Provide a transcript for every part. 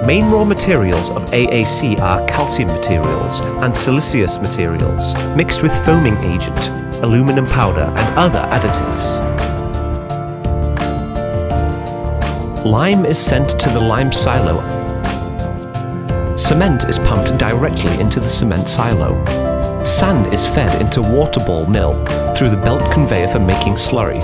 Main raw materials of AAC are calcium materials and siliceous materials, mixed with foaming agent, aluminum powder and other additives. Lime is sent to the lime silo. Cement is pumped directly into the cement silo. Sand is fed into water ball mill through the belt conveyor for making slurry.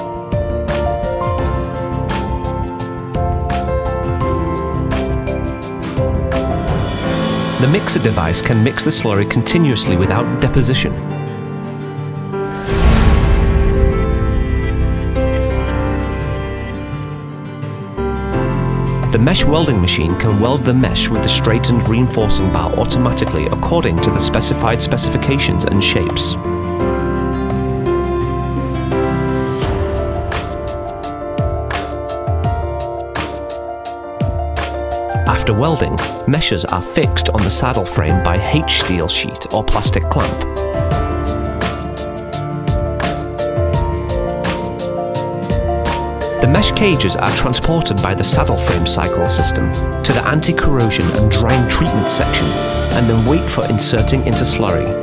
The mixer device can mix the slurry continuously without deposition. The mesh welding machine can weld the mesh with the straightened reinforcing bar automatically according to the specified specifications and shapes. After welding, meshes are fixed on the saddle frame by H-steel sheet or plastic clamp. The mesh cages are transported by the saddle frame cycle system to the anti-corrosion and drying treatment section and then wait for inserting into slurry.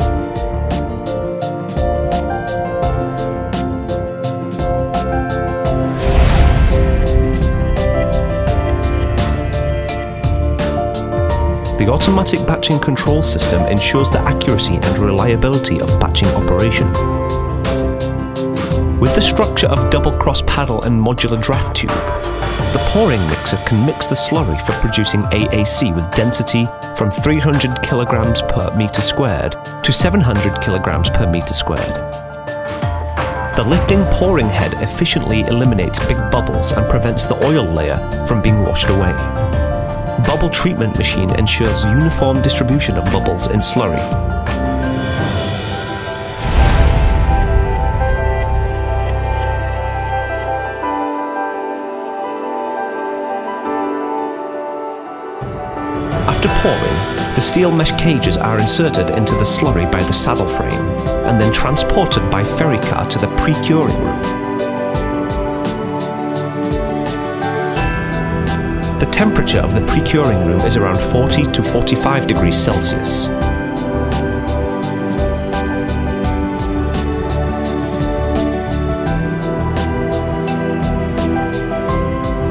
The automatic batching control system ensures the accuracy and reliability of batching operation. With the structure of double-cross paddle and modular draft tube, the pouring mixer can mix the slurry for producing AAC with density from 300 kg per meter squared to 700 kg per meter squared. The lifting pouring head efficiently eliminates big bubbles and prevents the oil layer from being washed away. Bubble treatment machine ensures uniform distribution of bubbles in slurry. After pouring, the steel mesh cages are inserted into the slurry by the saddle frame and then transported by ferry car to the precuring room. The temperature of the precuring room is around 40 to 45 degrees Celsius.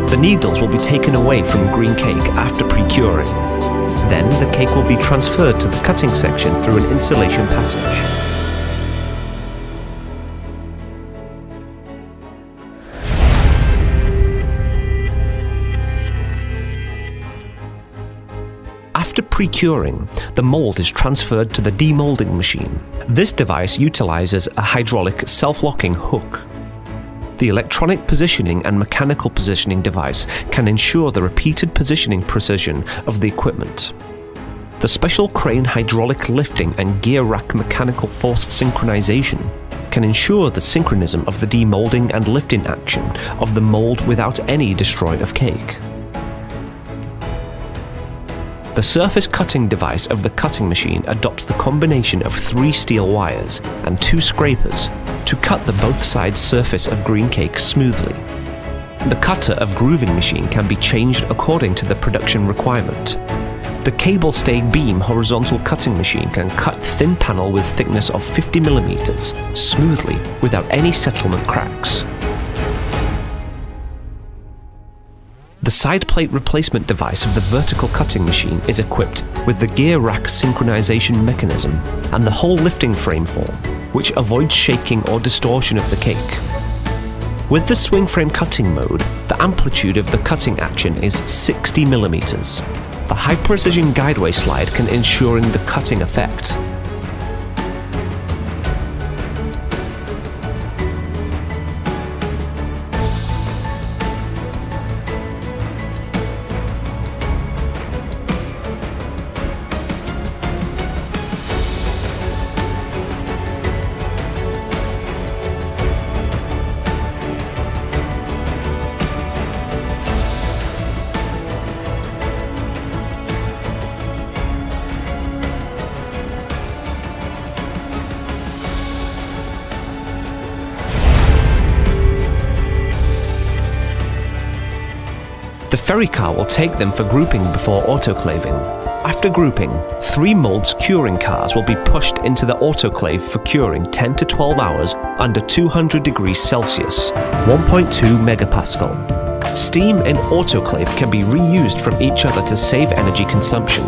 The needles will be taken away from green cake after precuring. Then the cake will be transferred to the cutting section through an insulation passage. After precuring, the mold is transferred to the demolding machine. This device utilizes a hydraulic self-locking hook. The electronic positioning and mechanical positioning device can ensure the repeated positioning precision of the equipment. The special crane hydraulic lifting and gear rack mechanical force synchronization can ensure the synchronism of the demolding and lifting action of the mold without any destroy of cake. The surface cutting device of the cutting machine adopts the combination of 3 steel wires and 2 scrapers to cut the both sides surface of green cake smoothly. The cutter of grooving machine can be changed according to the production requirement. The cable stay beam horizontal cutting machine can cut thin panel with thickness of 50 mm smoothly without any settlement cracks. The side plate replacement device of the vertical cutting machine is equipped with the gear rack synchronization mechanism and the whole lifting frame form, which avoids shaking or distortion of the cake. With the swing frame cutting mode, the amplitude of the cutting action is 60 mm. The high precision guideway slide can ensure the cutting effect. The ferry car will take them for grouping before autoclaving. After grouping, 3 molds curing cars will be pushed into the autoclave for curing 10 to 12 hours under 200 degrees Celsius, 1.2 megapascal. Steam in autoclave can be reused from each other to save energy consumption.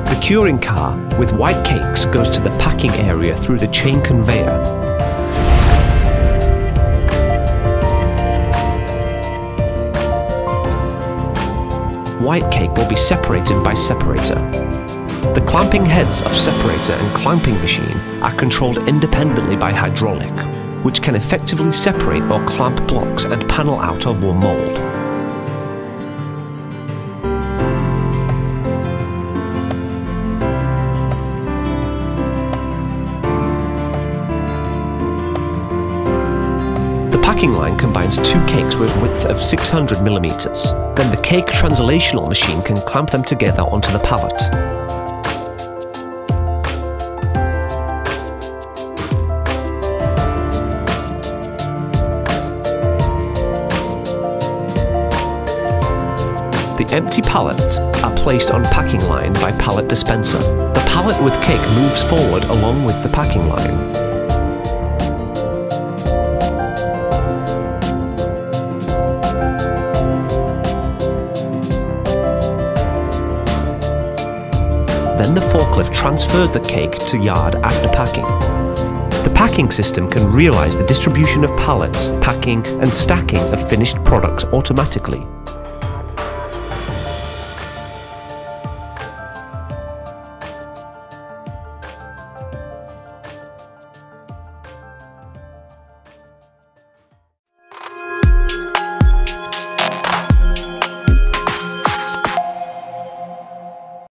The curing car with white cakes goes to the packing area through the chain conveyor. White cake will be separated by separator. The clamping heads of separator and clamping machine are controlled independently by hydraulic, which can effectively separate or clamp blocks and panel out of one mold. The packing line combines 2 cakes with width of 600 millimeters. Then the cake translational machine can clamp them together onto the pallet. The empty pallets are placed on packing line by pallet dispenser. The pallet with cake moves forward along with the packing line. Then the forklift transfers the cake to yard after packing. The packing system can realize the distribution of pallets, packing, and stacking of finished products automatically.